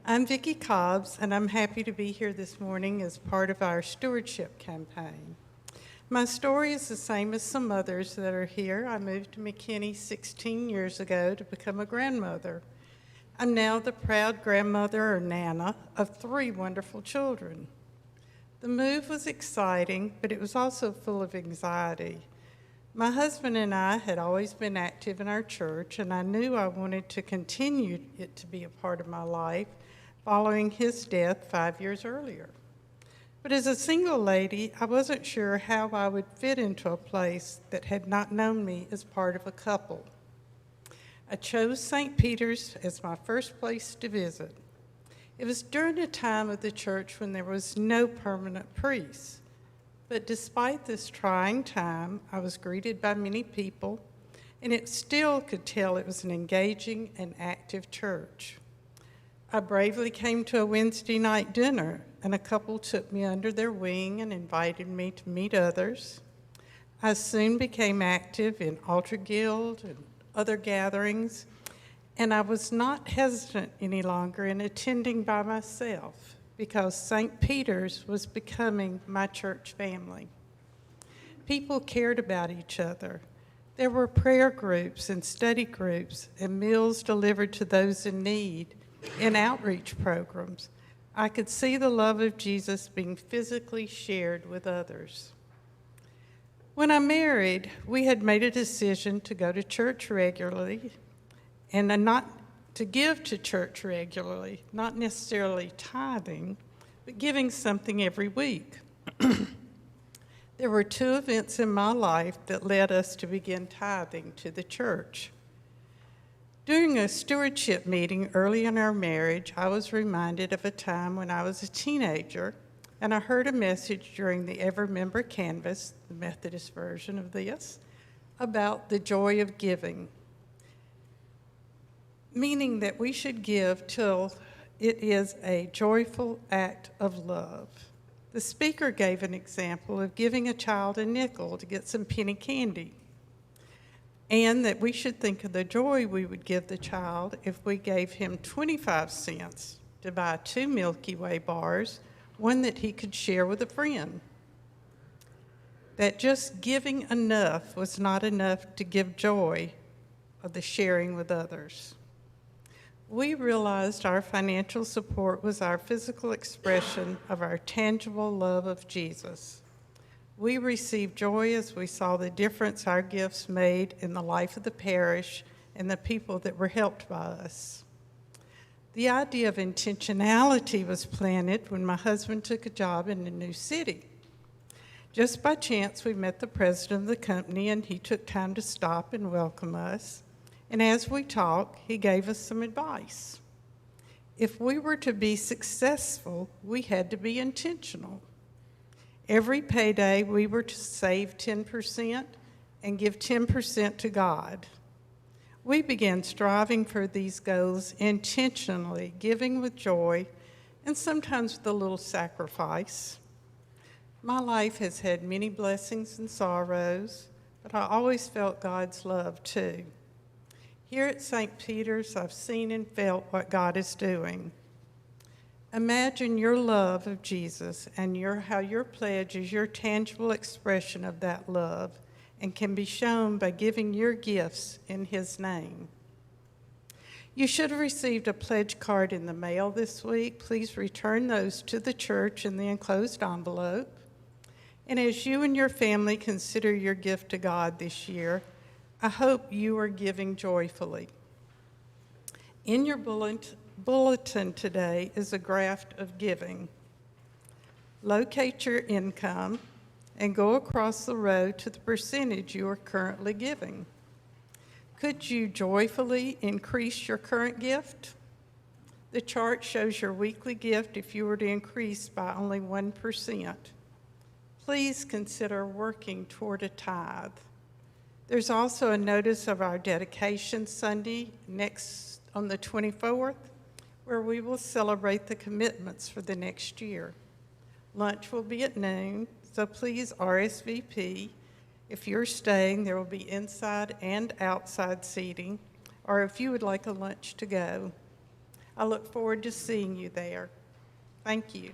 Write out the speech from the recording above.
I'm Vicki Cobbs, and I'm happy to be here this morning as part of our Stewardship campaign. My story is the same as some others that are here. I moved to McKinney 16 years ago to become a grandmother. I'm now the proud grandmother or Nana of 3 wonderful children. The move was exciting, but it was also full of anxiety. My husband and I had always been active in our church, and I knew I wanted to continue it to be a part of my life following his death 5 years earlier. But as a single lady, I wasn't sure how I would fit into a place that had not known me as part of a couple. I chose St. Peter's as my first place to visit. It was during a time of the church when there was no permanent priest. But despite this trying time, I was greeted by many people, and it still could tell it was an engaging and active church. I bravely came to a Wednesday night dinner, and a couple took me under their wing and invited me to meet others. I soon became active in Altar Guild and other gatherings, and I was not hesitant any longer in attending by myself because St. Peter's was becoming my church family. People cared about each other. There were prayer groups and study groups and meals delivered to those in need and outreach programs. I could see the love of Jesus being physically shared with others. When I married, we had made a decision to go to church regularly and not to give to church regularly, not necessarily tithing, but giving something every week. There were 2 events in my life that led us to begin tithing to the church. During a stewardship meeting early in our marriage, I was reminded of a time when I was a teenager, and I heard a message during the Every Member Canvas, the Methodist version of this, about the joy of giving, meaning that we should give till it is a joyful act of love. The speaker gave an example of giving a child a nickel to get some penny candy, and that we should think of the joy we would give the child if we gave him 25 cents to buy 2 Milky Way bars, one that he could share with a friend. That just giving enough was not enough to give joy of the sharing with others. We realized our financial support was our physical expression of our tangible love of Jesus. We received joy as we saw the difference our gifts made in the life of the parish and the people that were helped by us. The idea of intentionality was planted when my husband took a job in a new city. Just by chance, we met the president of the company, and he took time to stop and welcome us. And as we talked, he gave us some advice. If we were to be successful, we had to be intentional. Every payday, we were to save 10% and give 10% to God. We began striving for these goals intentionally, giving with joy, and sometimes with a little sacrifice. My life has had many blessings and sorrows, but I always felt God's love too. Here at St. Peter's, I've seen and felt what God is doing. Imagine your love of Jesus and how your pledge is your tangible expression of that love and can be shown by giving your gifts in His name. You should have received a pledge card in the mail this week. Please return those to the church in the enclosed envelope. And as you and your family consider your gift to God this year, I hope you are giving joyfully. In your bulletin today is a graph of giving. Locate your income and go across the row to the percentage you are currently giving. Could you joyfully increase your current gift? The chart shows your weekly gift if you were to increase by only 1%. Please consider working toward a tithe. There's also a notice of our dedication Sunday next on the 24th, where we will celebrate the commitments for the next year. Lunch will be at noon, so please RSVP. If you're staying, there will be inside and outside seating, or if you would like a lunch to go. I look forward to seeing you there. Thank you.